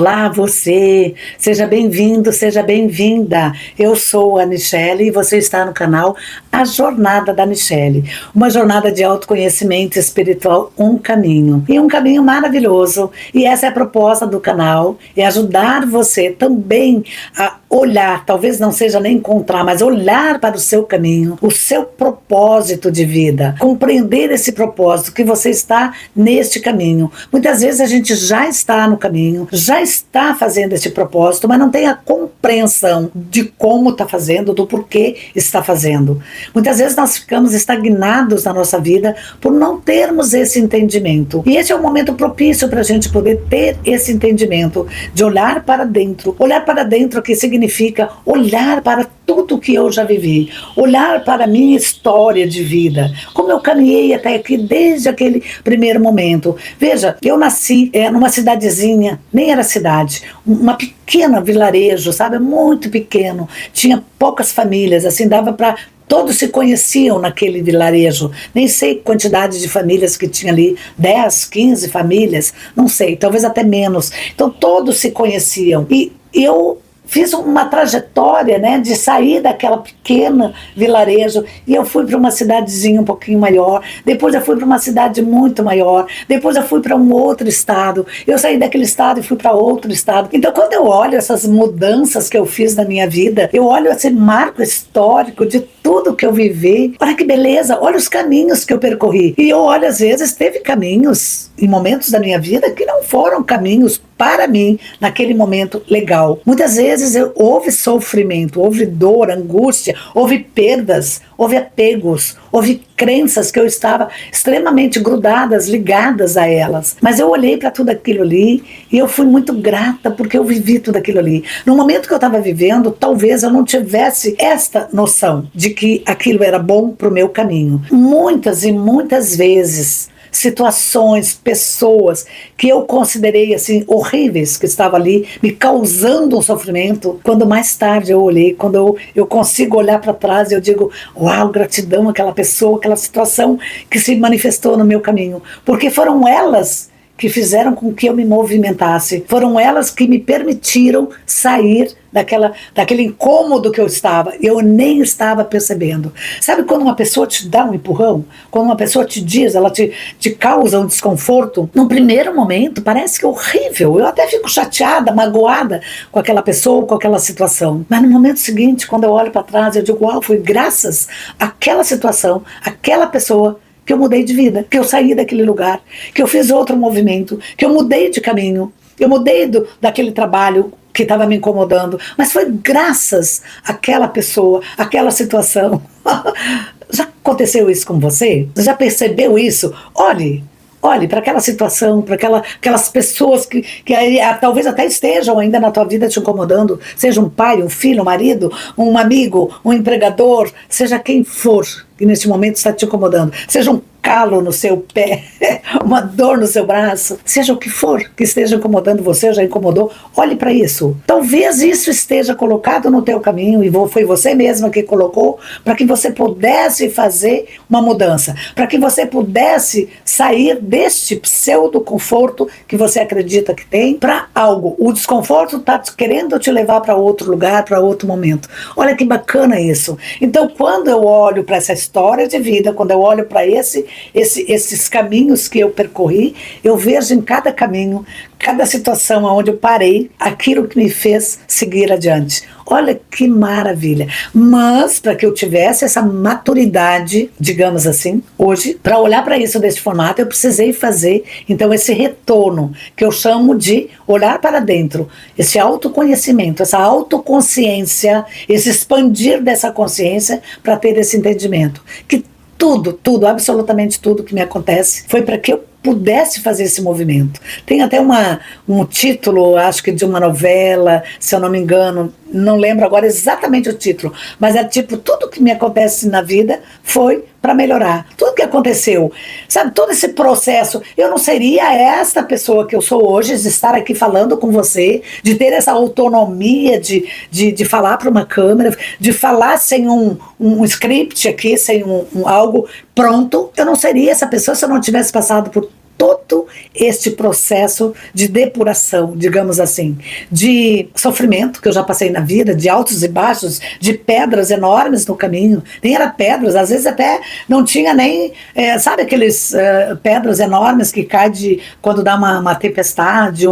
Olá, você! Seja bem-vindo, seja bem-vinda! Eu sou a Nichelle e você está no canal A Jornada da Nichelle, uma jornada de autoconhecimento espiritual, um caminho. E um caminho maravilhoso. E essa é a proposta do canal, é ajudar você também a olhar, talvez não seja nem encontrar, mas olhar para o seu caminho, o seu propósito de vida, compreender esse propósito, que você está neste caminho. Muitas vezes a gente já está no caminho, já está fazendo esse propósito, mas não tem a compreensão de como está fazendo, do porquê está fazendo. Muitas vezes nós ficamos estagnados na nossa vida por não termos esse entendimento. E esse é o momento propício para a gente poder ter esse entendimento, de olhar para dentro. Olhar para dentro que significa olhar para tudo que eu já vivi, olhar para a minha história de vida, como eu caminhei até aqui desde aquele primeiro momento. Veja, eu nasci numa cidadezinha, nem era cidade, uma pequena vilarejo, sabe, muito pequeno, tinha poucas famílias, assim, dava para... Todos se conheciam naquele vilarejo, nem sei quantidade de famílias que tinha ali, 10, 15 famílias, não sei, talvez até menos. Então todos se conheciam e eu fiz uma trajetória, né, de sair daquela pequena vilarejo e eu fui para uma cidadezinha um pouquinho maior, depois eu fui para uma cidade muito maior, depois eu fui para um outro estado, eu saí daquele estado e fui para outro estado. Então quando eu olho essas mudanças que eu fiz na minha vida, eu olho esse marco histórico de tudo que eu vivi, olha que beleza, olha os caminhos que eu percorri. E eu olho, às vezes, teve caminhos em momentos da minha vida que não foram caminhos para mim naquele momento legal. Muitas vezes houve sofrimento, houve dor, angústia, houve perdas, houve apegos, houve crenças que eu estava extremamente grudadas, ligadas a elas. Mas eu olhei para tudo aquilo ali e eu fui muito grata porque eu vivi tudo aquilo ali. No momento que eu estava vivendo, talvez eu não tivesse esta noção de que aquilo era bom para o meu caminho. Muitas e muitas vezes, situações, pessoas que eu considerei assim horríveis, que estavam ali me causando um sofrimento, quando mais tarde eu olhei, quando eu consigo olhar para trás e eu digo, uau, gratidão àquela pessoa, aquela situação que se manifestou no meu caminho, porque foram elas que fizeram com que eu me movimentasse, foram elas que me permitiram sair daquele incômodo que eu estava, eu nem estava percebendo. Sabe quando uma pessoa te dá um empurrão? Quando uma pessoa te diz, ela te causa um desconforto? No primeiro momento parece que é horrível, eu até fico chateada, magoada com aquela pessoa, com aquela situação. Mas no momento seguinte, quando eu olho para trás, eu digo, uau, foi graças àquela situação, àquela pessoa, que eu mudei de vida, que eu saí daquele lugar, que eu fiz outro movimento, que eu mudei de caminho, eu mudei daquele trabalho que estava me incomodando, mas foi graças àquela pessoa, àquela situação. Já aconteceu isso com você? Já percebeu isso? Olhe para aquela situação, para aquelas pessoas que talvez até estejam ainda na tua vida te incomodando, seja um pai, um filho, um marido, um amigo, um empregador, seja quem for que neste momento está te incomodando, seja um calo no seu pé, uma dor no seu braço, seja o que for que esteja incomodando você, já incomodou, olhe para isso. Talvez isso esteja colocado no teu caminho e foi você mesma que colocou para que você pudesse fazer uma mudança, para que você pudesse sair deste pseudo conforto que você acredita que tem para algo. O desconforto está querendo te levar para outro lugar, para outro momento. Olha que bacana isso. Então quando eu olho para essa história de vida, quando eu olho para esses caminhos que eu percorri, eu vejo em cada caminho, cada situação onde eu parei, aquilo que me fez seguir adiante. Olha que maravilha. Mas para que eu tivesse essa maturidade, digamos assim, hoje, para olhar para isso desse formato, eu precisei fazer, então, esse retorno, que eu chamo de olhar para dentro, esse autoconhecimento, essa autoconsciência, esse expandir dessa consciência para ter esse entendimento. Que tudo, absolutamente tudo que me acontece foi para que eu pudesse fazer esse movimento. Tem até um título, acho que de uma novela, se eu não me engano, não lembro agora exatamente o título, mas é tipo, tudo que me acontece na vida foi para melhorar. Tudo que aconteceu, sabe, todo esse processo, eu não seria esta pessoa que eu sou hoje, de estar aqui falando com você, de ter essa autonomia de falar para uma câmera, de falar sem um script aqui, sem algo pronto. Eu não seria essa pessoa se eu não tivesse passado por todo este processo de depuração, digamos assim, de sofrimento que eu já passei na vida, de altos e baixos, de pedras enormes no caminho. Nem era pedras, às vezes até não tinha nem, sabe aqueles pedras enormes que caem quando dá uma tempestade,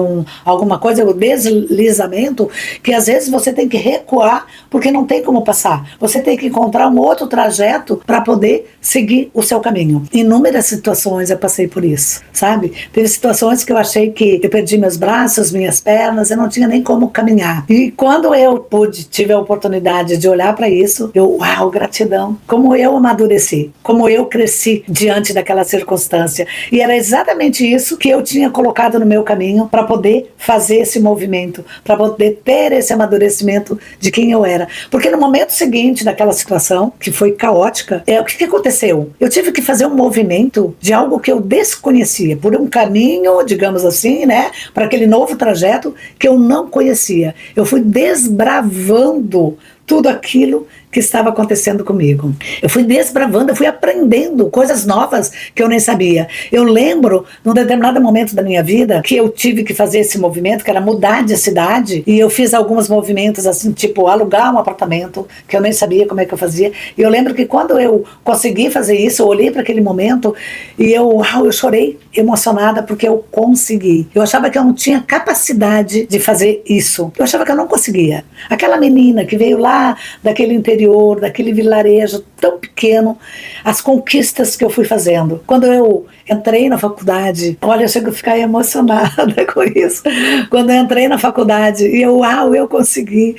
alguma coisa, o deslizamento, que às vezes você tem que recuar porque não tem como passar. Você tem que encontrar um outro trajeto para poder seguir o seu caminho. Inúmeras situações eu passei por isso, sabe? Teve situações que eu achei que eu perdi meus braços, minhas pernas, eu não tinha nem como caminhar. E quando eu tive a oportunidade de olhar para isso, uau, gratidão. Como eu amadureci, como eu cresci diante daquela circunstância. E era exatamente isso que eu tinha colocado no meu caminho para poder fazer esse movimento, para poder ter esse amadurecimento de quem eu era. Porque no momento seguinte daquela situação, que foi caótica, o que aconteceu? Eu tive que fazer um movimento de algo que eu desconhecia, por um caminho, digamos assim, né, para aquele novo trajeto que eu não conhecia. Eu fui desbravando tudo aquilo que estava acontecendo comigo. Eu fui desbravando, eu fui aprendendo coisas novas que eu nem sabia. Eu lembro, num determinado momento da minha vida, que eu tive que fazer esse movimento, que era mudar de cidade, e eu fiz alguns movimentos assim, tipo alugar um apartamento, que eu nem sabia como é que eu fazia. E eu lembro que quando eu consegui fazer isso, eu olhei para aquele momento e eu chorei emocionada porque eu consegui. Eu achava que eu não tinha capacidade de fazer isso. Eu achava que eu não conseguia. Aquela menina que veio lá daquele interior, daquele vilarejo tão pequeno, as conquistas que eu fui fazendo. Quando eu entrei na faculdade, olha, eu chego a ficar emocionada com isso. Quando eu entrei na faculdade, e eu consegui.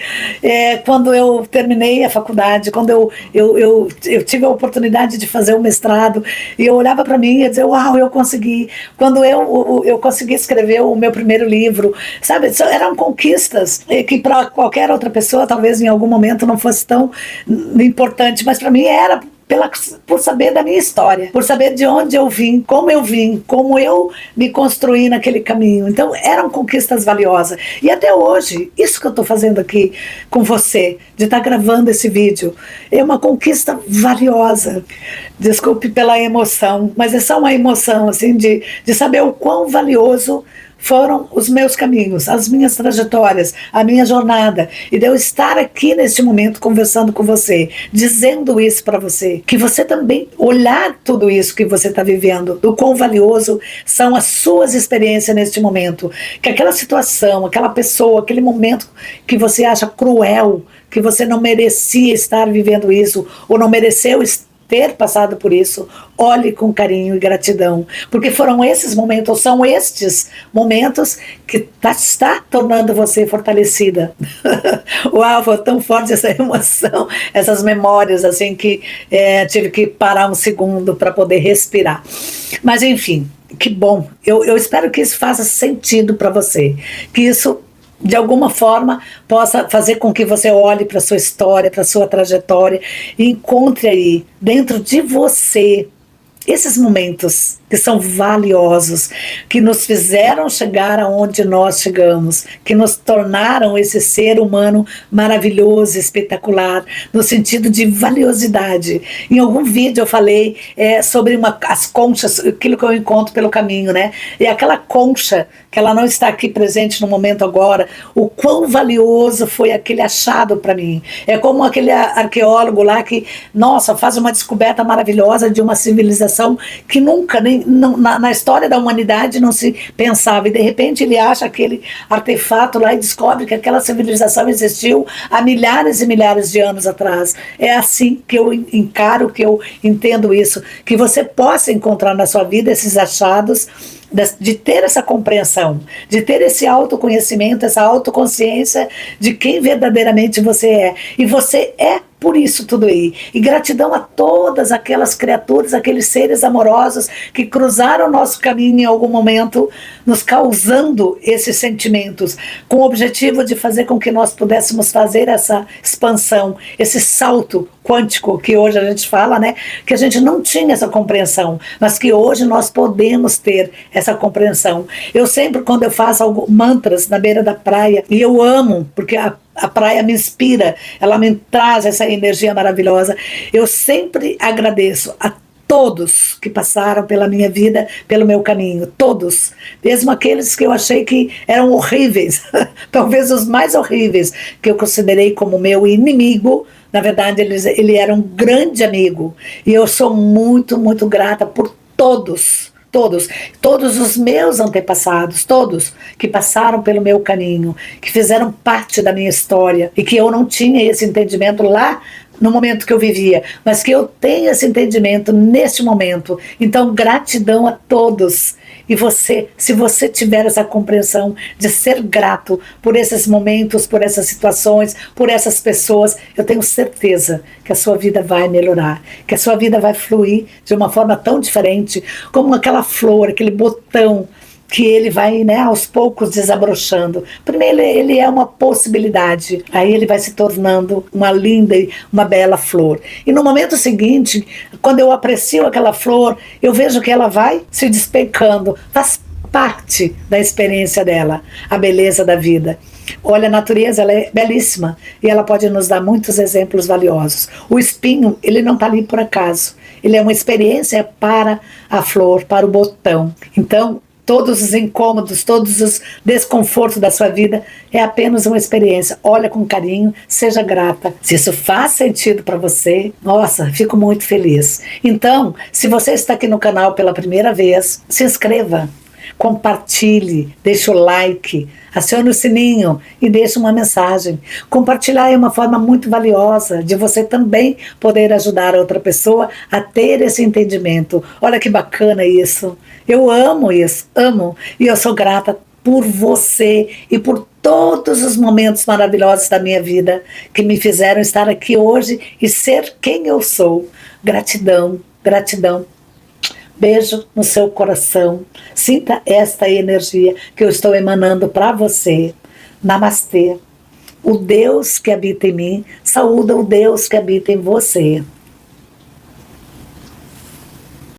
Quando eu terminei a faculdade, quando eu tive a oportunidade de fazer o mestrado, e eu olhava para mim e ia dizer, eu consegui. Quando eu consegui escrever o meu primeiro livro, sabe, eram conquistas que para qualquer outra pessoa, talvez em algum momento não fosse tão importante, mas para mim era por saber da minha história, por saber de onde eu vim, como eu me construí naquele caminho. Então eram conquistas valiosas. E até hoje, isso que eu estou fazendo aqui com você, de estar gravando esse vídeo, é uma conquista valiosa. Desculpe pela emoção, mas é só uma emoção assim, de saber o quão valioso foram os meus caminhos, as minhas trajetórias, a minha jornada, e de eu estar aqui neste momento conversando com você, dizendo isso para você, que você também olhar tudo isso que você está vivendo, do quão valioso são as suas experiências neste momento, que aquela situação, aquela pessoa, aquele momento que você acha cruel, que você não merecia estar vivendo isso, ou não mereceu ter passado por isso, olhe com carinho e gratidão, porque foram esses momentos, ou são estes momentos que está tornando você fortalecida. Uau, foi tão forte essa emoção, essas memórias assim que tive que parar um segundo para poder respirar. Mas enfim, que bom, eu espero que isso faça sentido para você, que isso de alguma forma possa fazer com que você olhe para a sua história, para a sua trajetória e encontre aí dentro de você esses momentos que são valiosos, que nos fizeram chegar aonde nós chegamos, que nos tornaram esse ser humano maravilhoso, espetacular, no sentido de valiosidade. Em algum vídeo eu falei sobre as conchas, aquilo que eu encontro pelo caminho, né? E aquela concha, que ela não está aqui presente no momento agora, o quão valioso foi aquele achado para mim. É como aquele arqueólogo lá que, nossa, faz uma descoberta maravilhosa de uma civilização que nunca, na história da humanidade não se pensava, e de repente ele acha aquele artefato lá e descobre que aquela civilização existiu há milhares e milhares de anos atrás. É assim que eu encaro, que eu entendo isso, que você possa encontrar na sua vida esses achados, de ter essa compreensão, de ter esse autoconhecimento, essa autoconsciência de quem verdadeiramente você é. E você é por isso tudo aí. E gratidão a todas aquelas criaturas, aqueles seres amorosos que cruzaram o nosso caminho em algum momento, nos causando esses sentimentos, com o objetivo de fazer com que nós pudéssemos fazer essa expansão, esse salto quântico que hoje a gente fala, né? Que a gente não tinha essa compreensão, mas que hoje nós podemos ter essa compreensão. Eu sempre, quando eu faço mantras na beira da praia, e eu amo, porque a praia me inspira, ela me traz essa energia maravilhosa, eu sempre agradeço a todos que passaram pela minha vida, pelo meu caminho, todos, mesmo aqueles que eu achei que eram horríveis, talvez os mais horríveis, que eu considerei como meu inimigo. Na verdade, ele era um grande amigo, e eu sou muito, muito grata por todos os meus antepassados, todos que passaram pelo meu caminho, que fizeram parte da minha história, e que eu não tinha esse entendimento lá no momento que eu vivia, mas que eu tenho esse entendimento neste momento. Então, gratidão a todos. E você, se você tiver essa compreensão de ser grato por esses momentos, por essas situações, por essas pessoas, eu tenho certeza que a sua vida vai melhorar, que a sua vida vai fluir de uma forma tão diferente, como aquela flor, aquele botão, que ele vai, né, aos poucos desabrochando. Primeiro ele é uma possibilidade, aí ele vai se tornando uma linda e uma bela flor. E no momento seguinte, quando eu aprecio aquela flor, eu vejo que ela vai se despencando, faz parte da experiência dela, a beleza da vida. Olha, a natureza, ela é belíssima e ela pode nos dar muitos exemplos valiosos. O espinho, ele não está ali por acaso, ele é uma experiência para a flor, para o botão. Então, todos os incômodos, todos os desconfortos da sua vida é apenas uma experiência. Olha com carinho, seja grata. Se isso faz sentido para você, nossa, fico muito feliz. Então, se você está aqui no canal pela primeira vez, se inscreva, compartilhe, deixe o like, acione o sininho e deixe uma mensagem. Compartilhar é uma forma muito valiosa de você também poder ajudar a outra pessoa a ter esse entendimento. Olha que bacana isso. Eu amo isso, amo. E eu sou grata por você e por todos os momentos maravilhosos da minha vida que me fizeram estar aqui hoje e ser quem eu sou. Gratidão, gratidão. Beijo no seu coração. Sinta esta energia que eu estou emanando para você. Namastê. O Deus que habita em mim saúda o Deus que habita em você.